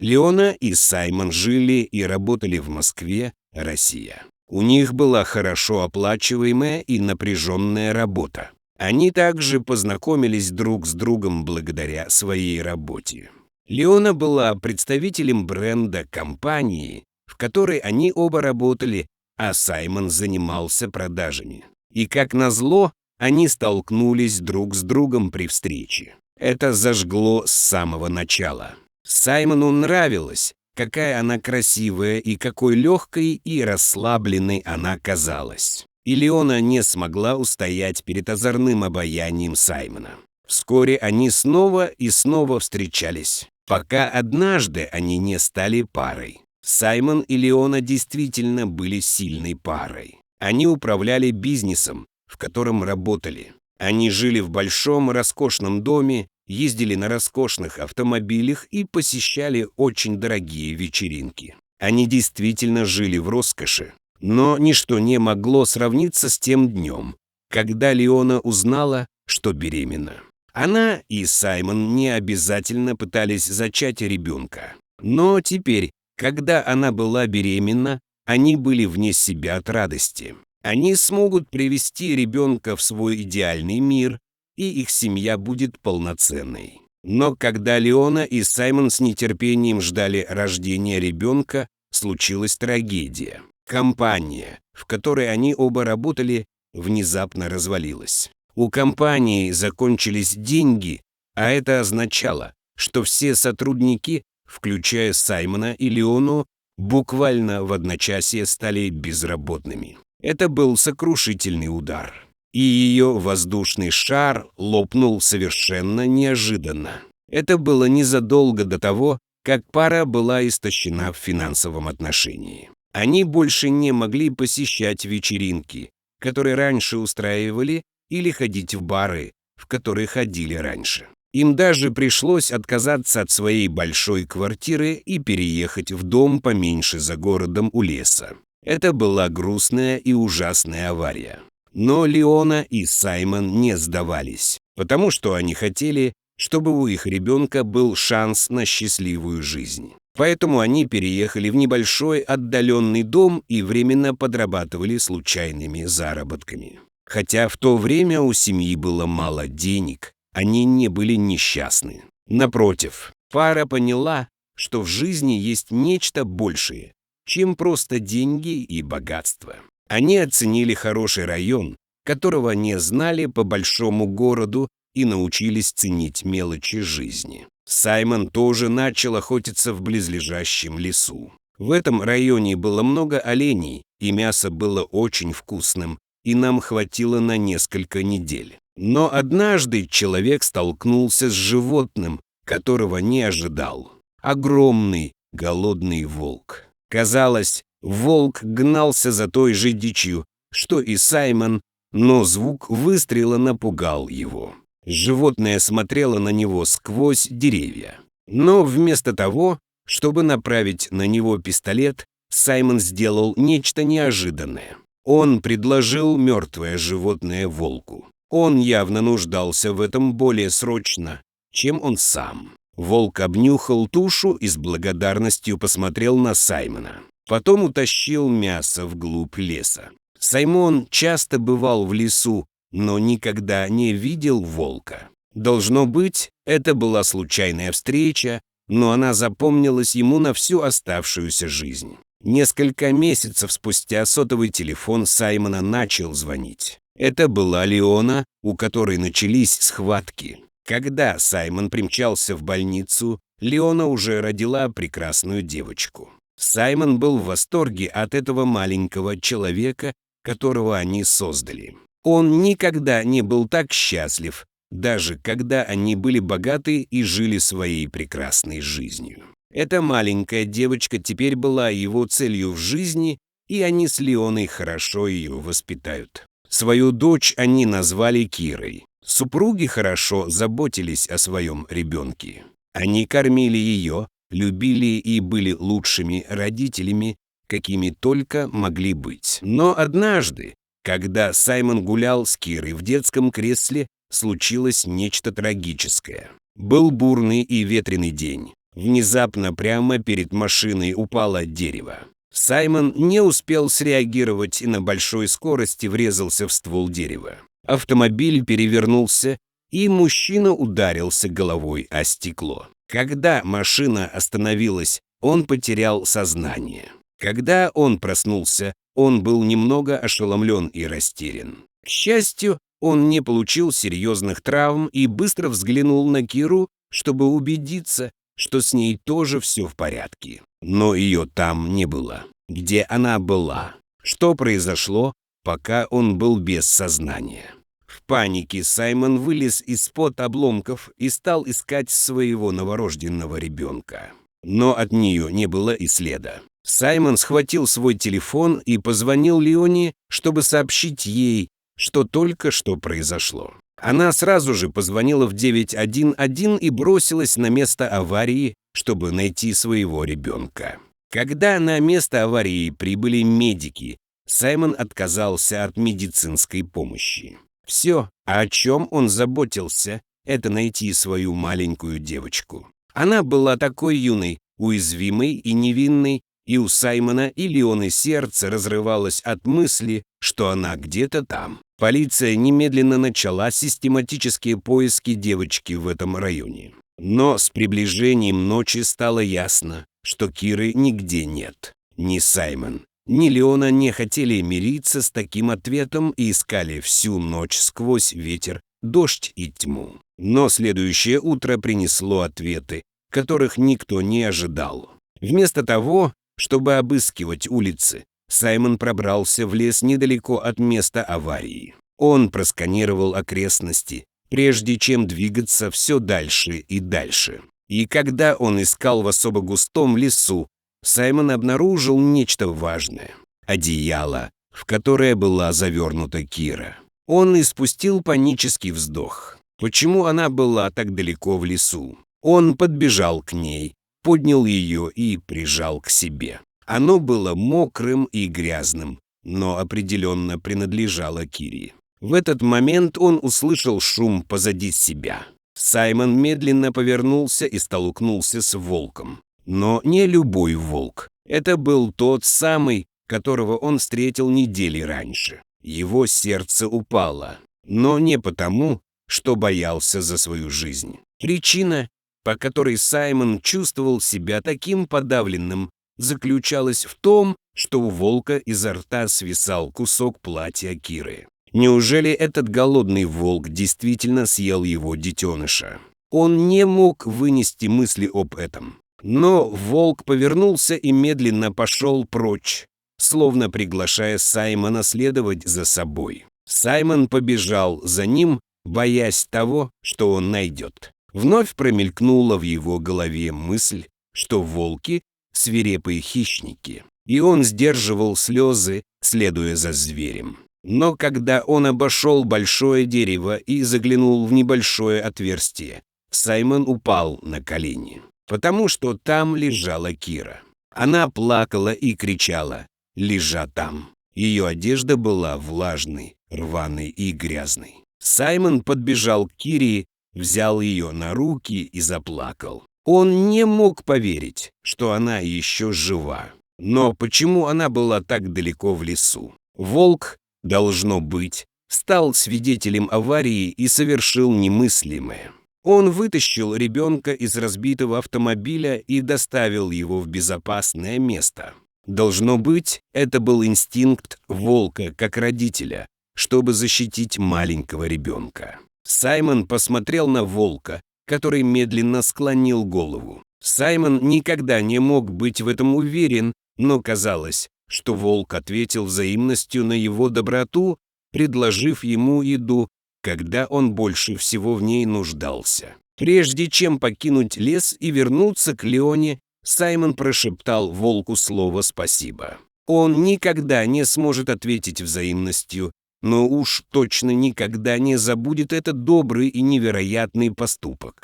Леона и Саймон жили и работали в Москве, Россия. У них была хорошо оплачиваемая и напряженная работа. Они также познакомились друг с другом благодаря своей работе. Леона была представителем бренда компании, в которой они оба работали, а Саймон занимался продажами. И как назло, они столкнулись друг с другом при встрече. Это зажгло с самого начала. Саймону нравилось, какая она красивая и какой легкой и расслабленной она казалась. И Леона не смогла устоять перед озорным обаянием Саймона. Вскоре они снова и снова встречались, пока однажды они не стали парой. Саймон и Леона действительно были сильной парой. Они управляли бизнесом, в котором работали. Они жили в большом роскошном доме, ездили на роскошных автомобилях и посещали очень дорогие вечеринки. Они действительно жили в роскоши, но ничто не могло сравниться с тем днем, когда Леона узнала, что беременна. Она и Саймон не обязательно пытались зачать ребенка. Но теперь, когда она была беременна, они были вне себя от радости. Они смогут привести ребенка в свой идеальный мир, и их семья будет полноценной. Но когда Леона и Саймон с нетерпением ждали рождения ребенка, случилась трагедия. Компания, в которой они оба работали, внезапно развалилась. У компании закончились деньги, а это означало, что все сотрудники, включая Саймона и Леону, буквально в одночасье стали безработными. Это был сокрушительный удар. И ее воздушный шар лопнул совершенно неожиданно. Это было незадолго до того, как пара была истощена в финансовом отношении. Они больше не могли посещать вечеринки, которые раньше устраивали, или ходить в бары, в которые ходили раньше. Им даже пришлось отказаться от своей большой квартиры и переехать в дом поменьше за городом у леса. Это была грустная и ужасная авария. Но Леона и Саймон не сдавались, потому что они хотели, чтобы у их ребенка был шанс на счастливую жизнь. Поэтому они переехали в небольшой отдаленный дом и временно подрабатывали случайными заработками. Хотя в то время у семьи было мало денег, они не были несчастны. Напротив, пара поняла, что в жизни есть нечто большее, чем просто деньги и богатство. Они оценили хороший район, которого не знали по большому городу, и научились ценить мелочи жизни. Саймон тоже начал охотиться в близлежащем лесу. В этом районе было много оленей, и мясо было очень вкусным, и нам хватило на несколько недель. Но однажды человек столкнулся с животным, которого не ожидал. Огромный, голодный волк. Казалось, волк гнался за той же дичью, что и Саймон, но звук выстрела напугал его. Животное смотрело на него сквозь деревья. Но вместо того, чтобы направить на него пистолет, Саймон сделал нечто неожиданное. Он предложил мертвое животное волку. Он явно нуждался в этом более срочно, чем он сам. Волк обнюхал тушу и с благодарностью посмотрел на Саймона. Потом утащил мясо вглубь леса. Саймон часто бывал в лесу, но никогда не видел волка. Должно быть, это была случайная встреча, но она запомнилась ему на всю оставшуюся жизнь. Несколько месяцев спустя сотовый телефон Саймона начал звонить. Это была Леона, у которой начались схватки. Когда Саймон примчался в больницу, Леона уже родила прекрасную девочку. Саймон был в восторге от этого маленького человека, которого они создали. Он никогда не был так счастлив, даже когда они были богаты и жили своей прекрасной жизнью. Эта маленькая девочка теперь была его целью в жизни, и они с Леоной хорошо ее воспитают. Свою дочь они назвали Кирой. Супруги хорошо заботились о своем ребенке. Они кормили ее, любили и были лучшими родителями, какими только могли быть. Но однажды, когда Саймон гулял с Кирой в детском кресле, случилось нечто трагическое. Был бурный и ветреный день. Внезапно прямо перед машиной упало дерево. Саймон не успел среагировать и на большой скорости врезался в ствол дерева. Автомобиль перевернулся, и мужчина ударился головой о стекло. Когда машина остановилась, он потерял сознание. Когда он проснулся, он был немного ошеломлен и растерян. К счастью, он не получил серьезных травм и быстро взглянул на Киру, чтобы убедиться, что с ней тоже все в порядке. Но ее там не было. Где она была? Что произошло, пока он был без сознания? В панике Саймон вылез из-под обломков и стал искать своего новорожденного ребенка. Но от нее не было и следа. Саймон схватил свой телефон и позвонил Леоне, чтобы сообщить ей, что только что произошло. Она сразу же позвонила в 911 и бросилась на место аварии, чтобы найти своего ребенка. Когда на место аварии прибыли медики, Саймон отказался от медицинской помощи. Все, о чем он заботился, это найти свою маленькую девочку. Она была такой юной, уязвимой и невинной, и у Саймона и Леоны сердце разрывалось от мысли, что она где-то там. Полиция немедленно начала систематические поиски девочки в этом районе. Но с приближением ночи стало ясно, что Киры нигде нет. Ни Саймон, ни Леона не хотели мириться с таким ответом и искали всю ночь сквозь ветер, дождь и тьму. Но следующее утро принесло ответы, которых никто не ожидал. Вместо того, чтобы обыскивать улицы, Саймон пробрался в лес недалеко от места аварии. Он просканировал окрестности, прежде чем двигаться все дальше и дальше. И когда он искал в особо густом лесу, Саймон обнаружил нечто важное – одеяло, в которое была завернута Кира. Он испустил панический вздох. Почему она была так далеко в лесу? Он подбежал к ней, поднял ее и прижал к себе. Оно было мокрым и грязным, но определенно принадлежало Кире. В этот момент он услышал шум позади себя. Саймон медленно повернулся и столкнулся с волком. Но не любой волк. Это был тот самый, которого он встретил недели раньше. Его сердце упало, но не потому, что боялся за свою жизнь. Причина, по которой Саймон чувствовал себя таким подавленным, заключалась в том, что у волка изо рта свисал кусок платья Киры. Неужели этот голодный волк действительно съел его детеныша? Он не мог вынести мысли об этом. Но волк повернулся и медленно пошел прочь, словно приглашая Саймона следовать за собой. Саймон побежал за ним, боясь того, что он найдет. Вновь промелькнула в его голове мысль, что волки – свирепые хищники, и он сдерживал слезы, следуя за зверем. Но когда он обошел большое дерево и заглянул в небольшое отверстие, Саймон упал на колени, потому что там лежала Кира. Она плакала и кричала, лежа там. Ее одежда была влажной, рваной и грязной. Саймон подбежал к Кире, взял ее на руки и заплакал. Он не мог поверить, что она еще жива. Но почему она была так далеко в лесу? Волк, должно быть, стал свидетелем аварии и совершил немыслимое. Он вытащил ребенка из разбитого автомобиля и доставил его в безопасное место. Должно быть, это был инстинкт волка как родителя, чтобы защитить маленького ребенка. Саймон посмотрел на волка, который медленно склонил голову. Саймон никогда не мог быть в этом уверен, но казалось, что волк ответил взаимностью на его доброту, предложив ему еду, когда он больше всего в ней нуждался. Прежде чем покинуть лес и вернуться к Леоне, Саймон прошептал волку слово «спасибо». Он никогда не сможет ответить взаимностью, но уж точно никогда не забудет этот добрый и невероятный поступок.